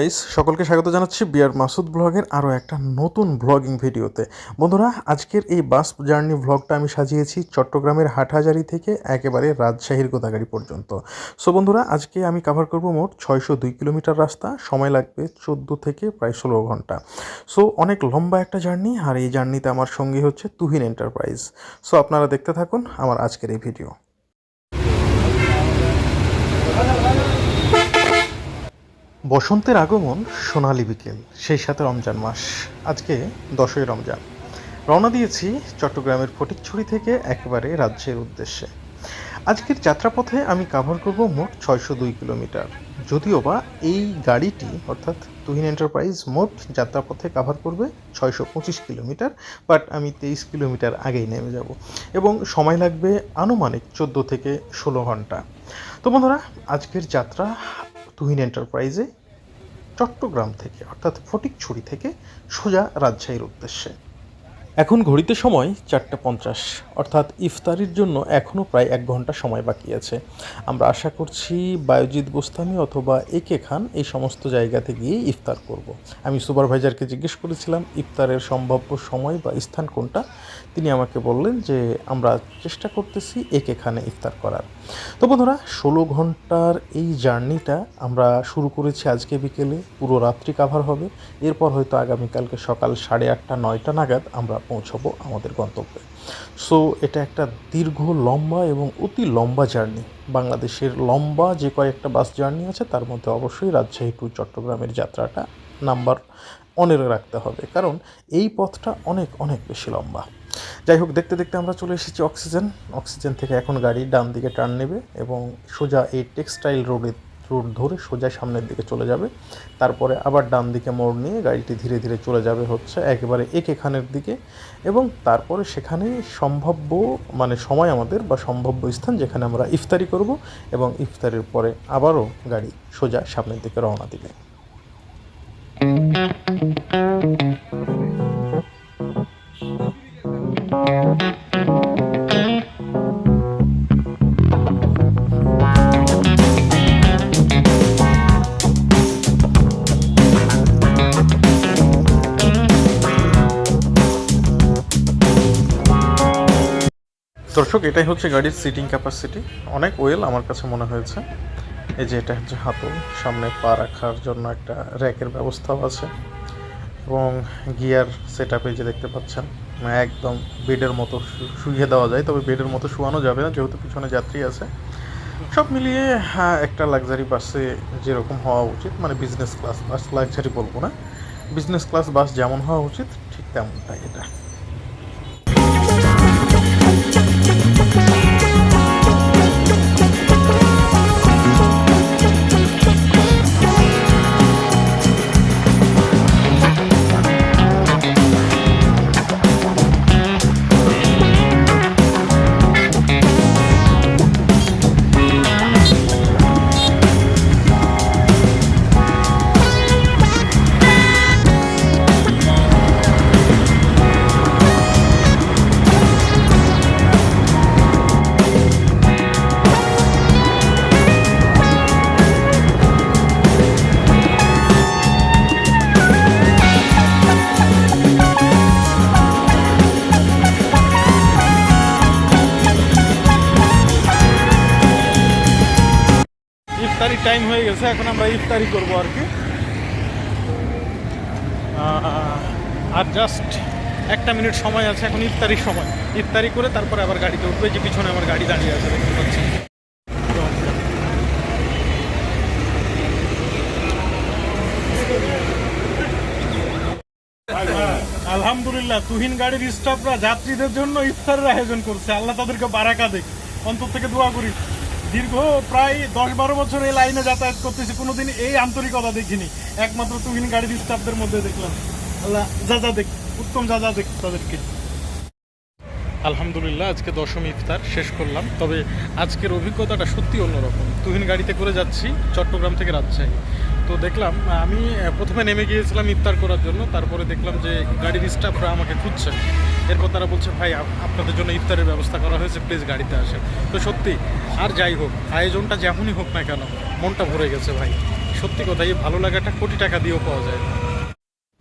Guys, সকলকে স্বাগত জানাচ্ছি বিআর মাসুদ ব্লগের আরও একটা নতুন ব্লগিং ভিডিওতে। বন্ধুরা, আজকের এই বাস জার্নি ব্লগটা আমি সাজিয়েছি চট্টগ্রামের হাটহাজারী থেকে একেবারে রাজশাহীর গোদাগাড়ি পর্যন্ত। সো বন্ধুরা, আজকে আমি কভার করব মোট 602 কিলোমিটার রাস্তা। সময় লাগবে 14 থেকে প্রায় 16 ঘন্টা। সো অনেক লম্বা একটা জার্নি, আর এই জার্নিতে আমার সঙ্গী হচ্ছে তুহিন এন্টারপ্রাইজ। সো আপনারা দেখতে থাকুন আমার আজকের এই ভিডিও। বসন্তের আগমন, সোনালি বিকেল, সেই সাথে রমজান মাস। আজকে 10ই রমজান। রওনা দিয়েছি চট্টগ্রামের ফটিকছড়ি থেকে একেবারে রাজশাহীর উদ্দেশ্যে। আজকের যাত্রাপথে আমি কাভার করব মোট 602 কিলোমিটার। যদিও বা এই গাড়িটি অর্থাৎ তুহিন এন্টারপ্রাইজ মোট যাত্রাপথে কাভার করবে 625 কিলোমিটার, বাট আমি 23 কিলোমিটার আগেই নেমে যাব এবং সময় লাগবে আনুমানিক 14 থেকে 16 ঘন্টা। তো বন্ধুরা, আজকের যাত্রা তুহিন এন্টারপ্রাইজে চট্টগ্রাম থেকে অর্থাৎ ফটিকছড়ি থেকে সোজা রাজশাহীর উদ্দেশ্যে। এখন ঘড়িতে সময় 4:50, অর্থাৎ ইফতারির জন্য এখনও প্রায় 1 ঘন্টা সময় বাকি আছে। আমরা আশা করছি বায়ুজিৎ গোস্তামি অথবা একে খান এই সমস্ত জায়গাতে গিয়ে ইফতার করব। আমি সুপারভাইজারকে জিজ্ঞেস করেছিলাম ইফতারের সম্ভাব্য সময় বা স্থান কোনটা। তিনি আমাকে বললেন যে আমরা চেষ্টা করতেছি একে খানে ইফতার করার। তো বন্ধুরা, 16 ঘন্টার এই জার্নিটা আমরা শুরু করেছি আজকে বিকেলে, পুরো রাত্রি কাভার হবে। এরপর হয়তো আগামীকালকে সকাল 8:30-9টা নাগাদ আমরা পৌঁছবো আমাদের গন্তব্যে। সো এটা একটা দীর্ঘ, লম্বা এবং অতি লম্বা জার্নি। বাংলাদেশের লম্বা যে কয়েকটা বাস জার্নি আছে তার মধ্যে অবশ্যই রাজশাহী টু চট্টগ্রামের যাত্রাটা নাম্বার অনেরে রাখতে হবে, কারণ এই পথটা অনেক অনেক বেশি লম্বা। যাই হোক, দেখতে দেখতে আমরা চলে এসেছি অক্সিজেন থেকে। এখন গাড়ি ডান দিকে টার্ন নেবে এবং সোজা এই টেক্সটাইল রোড ধরে সোজা সামনের দিকে চলে যাবে। তারপরে আবার ডান দিকে মোড় নিয়ে গাড়িটি ধীরে ধীরে চলে যাবে হচ্ছে একেবারে একে খানের দিকে, এবং তারপরে সেখানেই সম্ভাব্য সময় আমাদের বা সম্ভাব্য স্থান যেখানে আমরা ইফতারি করব, এবং ইফতারের পরে আবারও গাড়ি সোজা সামনের দিকে রওনা দিবে। দর্শক, এটাই হচ্ছে গাড়ির সিটিং ক্যাপাসিটি। অনেক ওয়েল আমার কাছে মনে হয়েছে। এই যে এটা হচ্ছে হাতল, সামনে পা রাখার জন্য একটা র্যাকের ব্যবস্থাও আছে, এবং গিয়ার সেট আপে যে দেখতে পাচ্ছেন একদম বেডের মতো শুইয়ে দেওয়া যায়, তবে বেডের মতো শোয়ানো যাবে না যেহেতু পিছনে যাত্রী আছে। সব মিলিয়ে একটা লাক্সারি বাসে যেরকম হওয়া উচিত, বিজনেস ক্লাস বাস, লাক্সারি বলবো না, বিজনেস ক্লাস বাস যেমন হওয়া উচিত ঠিক তেমনটাই এটা। ইফতারি টাইম হয়ে গেছে, এখন আমরা ইফতারি করবো আর কি। আর জাস্ট 1 মিনিট সময় আছে, এখন ইফতারির সময়। ইফতারি করে তারপরে আবার গাড়িতে উঠবে। যে পিছনে আমার গাড়ি দাঁড়িয়ে আছে দেখতে পাচ্ছি। আলহামদুলিল্লাহ, তুহিন গাড়ির স্টাফরা যাত্রীদের জন্য ইফতারের আয়োজন করছে। আল্লাহ তাদেরকে বারাকা দেখ, অন্তর থেকে দোয়া করি। দীর্ঘ প্রায় 10-12 বছর এই লাইনে যাতায়াত করতেছি, কোনোদিন এই আন্তরিকতা দেখিনি। একমাত্র তুহিন গাড়ির স্টাফদের মধ্যে দেখলাম। আল্লাহ যা দেখ, উত্তম যা দেখ তাদেরকে। আলহামদুলিল্লাহ, আজকে 10ম ইফতার শেষ করলাম। তবে আজকের অভিজ্ঞতাটা সত্যি অন্যরকম। তুহিন গাড়িতে করে যাচ্ছি চট্টগ্রাম থেকে রাজশাহী। তো দেখলাম, আমি প্রথমে নেমে গিয়েছিলাম ইফতার করার জন্য, তারপরে দেখলাম যে গাড়ির স্টাফরা আমাকে খুঁজছে। এরপর তারা বলছে, ভাই আপনাদের জন্য ইফতারের ব্যবস্থা করা হয়েছে, প্লিজ গাড়িতে আসেন। তো সত্যি, আর যাই হোক, আয়োজনটা যেমনই হোক না কেন, মনটা ভরে গেছে ভাই। সত্যি কথা, এই ভালো লাগাটা কোটি টাকা দিয়েও পাওয়া যায় না।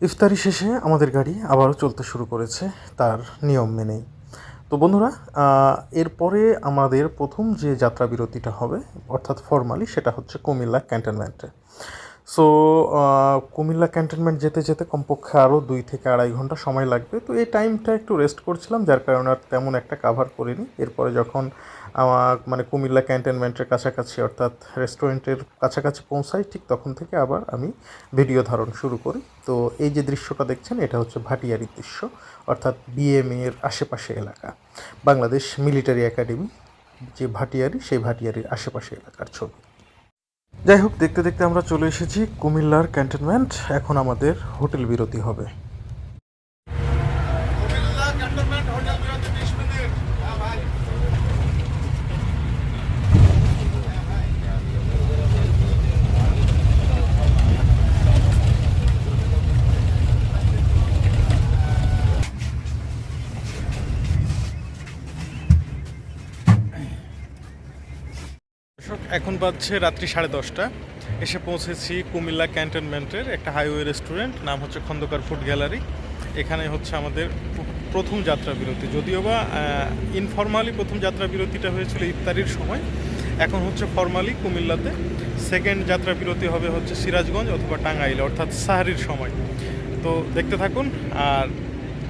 ইফতারি শেষে আমাদের গাড়ি আবারও চলতে শুরু করেছে তার নিয়ম মেনেই। তো বন্ধুরা, এরপরে আমাদের প্রথম যে যাত্রা বিরতিটা হবে অর্থাৎ ফরমালি, সেটা হচ্ছে কুমিল্লা ক্যান্টনমেন্টে। সো কুমিল্লা ক্যান্টনমেন্ট যেতে যেতে কমপক্ষে আরও 2 থেকে 2.5 ঘন্টা সময় লাগবে। তো এই টাইমটা একটু রেস্ট করছিলাম, যার কারণে আর তেমন একটা কাভার করিনি। এরপরে যখন মানে কুমিল্লা ক্যান্টনমেন্টের কাছাকাছি অর্থাৎ রেস্টুরেন্টের কাছাকাছি পৌঁছাই, ঠিক তখন থেকে আবার আমি ভিডিও ধারণ শুরু করি। তো এই যে দৃশ্যটা দেখছেন, এটা হচ্ছে ভাটিয়ারির দৃশ্য, অর্থাৎ বিএমএ এর আশেপাশে এলাকা, বাংলাদেশ মিলিটারি একাডেমি যে ভাটিয়ারি, সেই ভাটিয়ারির আশেপাশে এলাকার ছবি। যাই হোক, দেখতে দেখতে আমরা চলে এসেছি কুমিল্লার ক্যান্টনমেন্ট। এখন আমাদের হোটেল বিরতি হবে। এখন বাজছে রাত্রি 10:30। এসে পৌঁছেছি কুমিল্লা ক্যান্টনমেন্টের একটা হাইওয়ে রেস্টুরেন্ট, নাম হচ্ছে খন্দকার ফুড গ্যালারি। এখানে হচ্ছে আমাদের প্রথম যাত্রা বিরতি, যদিও বা ইনফরমালি প্রথম যাত্রা বিরতিটা হয়েছিল ইফতারির সময়। এখন হচ্ছে ফরমালি কুমিল্লাতে সেকেন্ড যাত্রা বিরতি হবে হচ্ছে সিরাজগঞ্জ অথবা টাঙ্গাইলে, অর্থাৎ সাহারির সময়। তো দেখতে থাকুন, আর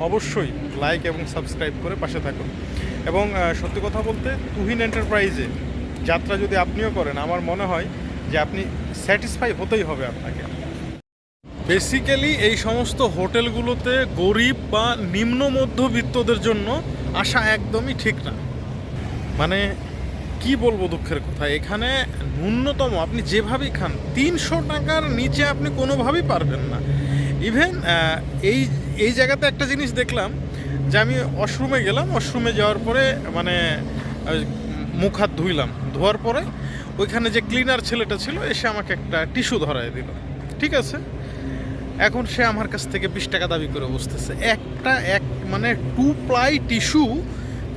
অবশ্যই লাইক এবং সাবস্ক্রাইব করে পাশে থাকুন। এবং সত্যি কথা বলতে, তুহিন এন্টারপ্রাইজে যাত্রা যদি আপনিও করেন, আমার মনে হয় যে আপনি স্যাটিসফাই হতেই হবে আপনাকে। বেসিক্যালি এই সমস্ত হোটেলগুলোতে গরিব বা নিম্ন মধ্যবিত্তদের জন্য আসা একদমই ঠিক না। মানে কি বলবো, দুঃখের কথা, এখানে ন্যূনতম আপনি যেভাবেই খান 300 টাকার নিচে আপনি কোনোভাবেই পারবেন না। ইভেন এই এই জায়গাতে একটা জিনিস দেখলাম যে আমি ওয়াশরুমে গেলাম, ওয়াশরুমে যাওয়ার পরে মানে মুখ হাত ধোয়ার পরে ওইখানে যে ক্লিনার ছেলেটা ছিল এসে আমাকে একটা টিস্যু ধরায় দিল। ঠিক আছে, এখন সে আমার কাছ থেকে 20 টাকা দাবি করে বসতেছে, মানে 2 প্লাই টিস্যু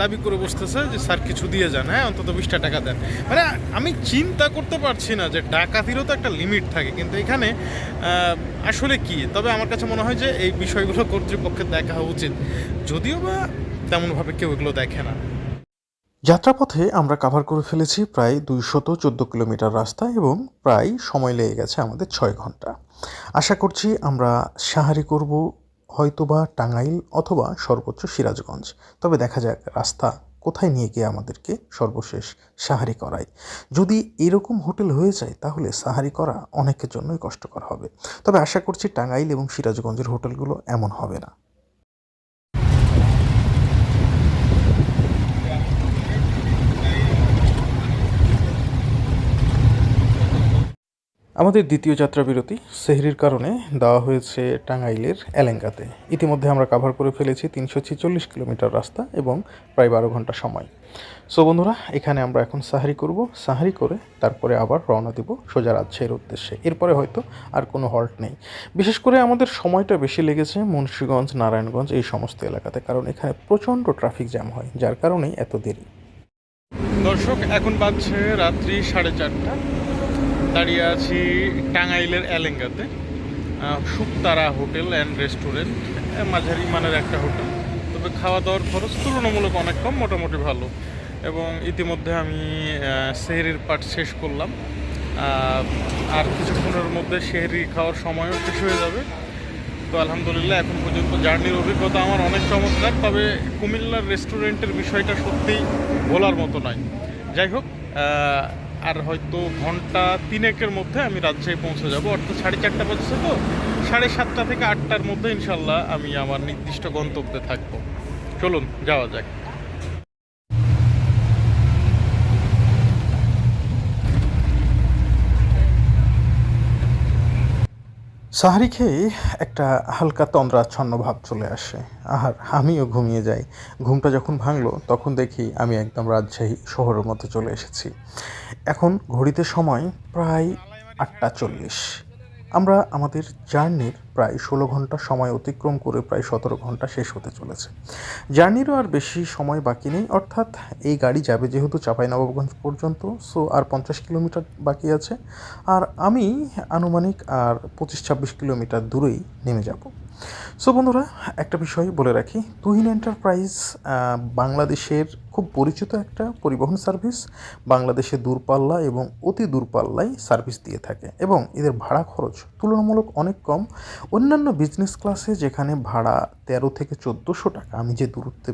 দাবি করে বসতেছে যে স্যার কিছু দিয়ে যান, হ্যাঁ অন্তত 20 টাকা দেন। মানে আমি চিন্তা করতে পারছি না যে ডাকাতিরও তো একটা লিমিট থাকে, কিন্তু এখানে আসলে কি, তবে আমার কাছে মনে হয় যে এই বিষয়গুলো কর্তৃপক্ষের দেখা উচিত, যদিও বা তেমনভাবে কেউ এগুলো দেখে না। যাত্রাপথে আমরা কাভার করে ফেলেছি প্রায় 214 কিলোমিটার রাস্তা এবং প্রায় সময় লেগে গেছে আমাদের 6 ঘন্টা। আশা করছি আমরা সাহারি করব হয়তোবা টাঙ্গাইল অথবা সর্বোচ্চ সিরাজগঞ্জ। তবে দেখা যাক রাস্তা কোথায় নিয়ে গিয়ে আমাদেরকে সর্বশেষ সাহারি করায়। যদি এরকম হোটেল হয়ে যায় তাহলে সাহারি করা অনেকের জন্যই কষ্টকর হবে। তবে আশা করছি টাঙ্গাইল এবং সিরাজগঞ্জের হোটেলগুলো এমন হবে না। আমাদের দ্বিতীয় যাত্রা বিরতি সেহরির কারণে দেওয়া হয়েছে টাঙ্গাইলের এলেঙ্গাতে। ইতিমধ্যে আমরা কাভার করে ফেলেছি 346 কিলোমিটার রাস্তা এবং প্রায় 12 ঘন্টা সময়। সো বন্ধুরা, এখানে আমরা এখন সাহারি করব। সাহারি করে তারপরে আবার রওনা দেব সোজা রাজশাহীর উদ্দেশ্যে। এরপরে হয়তো আর কোনো হল্ট নেই। বিশেষ করে আমাদের সময়টা বেশি লেগেছে মুন্সিগঞ্জ, নারায়ণগঞ্জ এই সমস্ত এলাকাতে, কারণ এখানে প্রচণ্ড ট্রাফিক জ্যাম হয়, যার কারণেই এত দেরি। দর্শক, এখন বাজছে রাত্রি 4:30। দাঁড়িয়ে আছি টাঙ্গাইলের এলেঙ্গাতে, শুকতারা হোটেল অ্যান্ড রেস্টুরেন্ট, মাঝারি মানের একটা হোটেল। তবে খাওয়া দাওয়ার খরচ তুলনামূলক অনেক কম, মোটামুটি ভালো। এবং ইতিমধ্যে আমি সেহরির পাট শেষ করলাম, আর কিছুক্ষণের মধ্যে সেহরি খাওয়ার সময়ও শেষ হয়ে যাবে। তো আলহামদুলিল্লাহ, এখন পর্যন্ত জার্নির অভিজ্ঞতা আমার অনেক চমৎকার। তবে কুমিল্লার রেস্টুরেন্টের বিষয়টা সত্যিই বলার মতো নয়। যাই হোক, আর হয়তো ঘন্টা 3-1-এর মধ্যে আমি রাজশাহী পৌঁছে যাব, অর্থাৎ 4:30 বাজছে, তো 7:30 থেকে 8টার মধ্যে ইনশাল্লাহ আমি আমার নির্দিষ্ট গন্তব্যে থাকবো। চলুন যাওয়া যাক। সাহারি খেয়ে একটা হালকা তন্দ্রাচ্ছন্ন ভাব চলে আসে, আর আমিও ঘুমিয়ে যাই। ঘুমটা যখন ভাঙলো তখন দেখি আমি একদম রাজশাহী শহরের মধ্যে চলে এসেছি। এখন ঘড়িতে সময় প্রায় 8:40। আমরা আমাদের জার্নির প্রায় 16 ঘন্টা সময় অতিক্রম করে প্রায় 17 ঘন্টা শেষ হতে চলেছে। জার্নিরও আর বেশি সময় বাকি নেই, অর্থাৎ এই গাড়ি যাবে যেহেতু চাঁপাইনবাবগঞ্জ পর্যন্ত, সো আর 50 কিলোমিটার বাকি আছে। আর আমি আনুমানিক আর 25-26 কিলোমিটার দূরেই নেমে যাব। সো বন্ধুরা, একটা বিষয় বলে রাখি, তুহিন এন্টারপ্রাইজ বাংলাদেশের খুব পরিচিত একটা পরিবহন সার্ভিস। বাংলাদেশে দূরপাল্লা এবং অতি দূরপাল্লায় সার্ভিস দিয়ে থাকে এবং এদের ভাড়া খরচ তুলনামূলক অনেক কম। অন্যান্য বিজনেস ক্লাসে যেখানে ভাড়া 13 থেকে 1400 টাকা, আমি যে দূরত্বে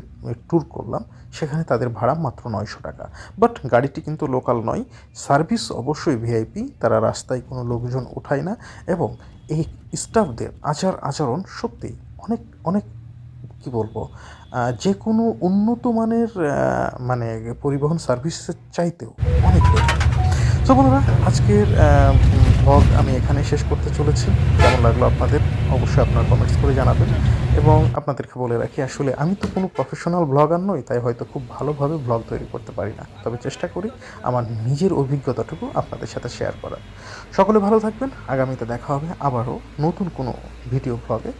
ট্যুর করলাম সেখানে তাদের ভাড়া মাত্র 900 টাকা। বাট গাড়িটি কিন্তু লোকাল নয়, সার্ভিস অবশ্যই ভিআইপি, তারা রাস্তায় কোনো লোকজন ওঠায় না এবং এই স্টাফদের আচরণ সত্যি অনেক অনেক কী বলবো, যে কোনো উন্নত মানের মানে পরিবহন সার্ভিসের চাইতেও অনেক বেটার। তো বন্ধুরা, আজকের ব্লগ আমি এখানে শেষ করতে চলেছি। কেমন লাগলো আপনাদের অবশ্যই আপনারা কমেন্টস করে জানাবেন। এবং আপনাদেরকে বলে রাখি, আসলে আমি তো কোনো প্রফেশনাল ব্লগার নই, তাই হয়তো খুব ভালোভাবে ব্লগ তৈরি করতে পারি না, তবে চেষ্টা করি আমার নিজের অভিজ্ঞতাটুকু আপনাদের সাথে শেয়ার করার। সকলে ভালো থাকবেন, আগামীতে দেখা হবে আবারও নতুন কোনো ভিডিও ব্লগে।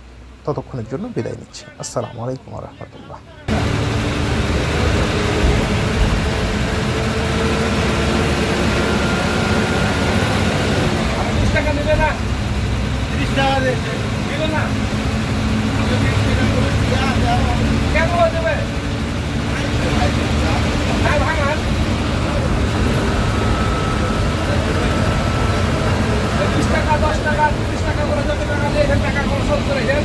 ততক্ষণের জন্য বিদায় নিচ্ছি। আসসালামু আলাইকুম ওয়া রাহমাতুল্লাহ। টাকা দেবে না, 30 টাকা দেবে না, কেন দেবে? ভাঙান 20 টাকা, 10 টাকা, 30 টাকা করে যত টাকা দিয়ে এখানে টাকা খরচ করে দেন।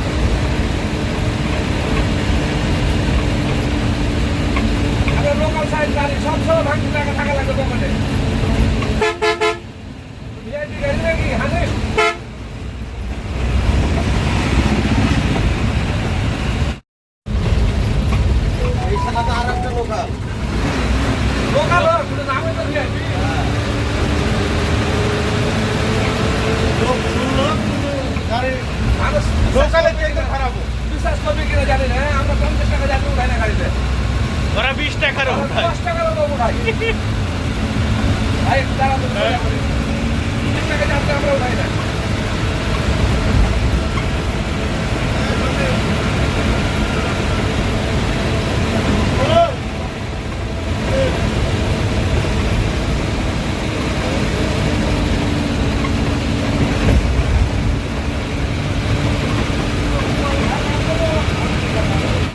লোকাল সাইড গাড়ি সবসময় ভাঙতে টাকা লাগবে দোকানে। ভিআইপি গাড়ি নাকি হানে লোকাল নামে তো ভিআইপি লোকালে খারাপ বিশ্বাস করবে কিনা জানি না। আমরা 50 টাকা যাতে উঠাই না গাড়িতে, ওরা 20 টাকার 10 টাকার উঠাই। ভাই দাঁড়াবো, 20 টাকা যাতে আমরা উঠাই না।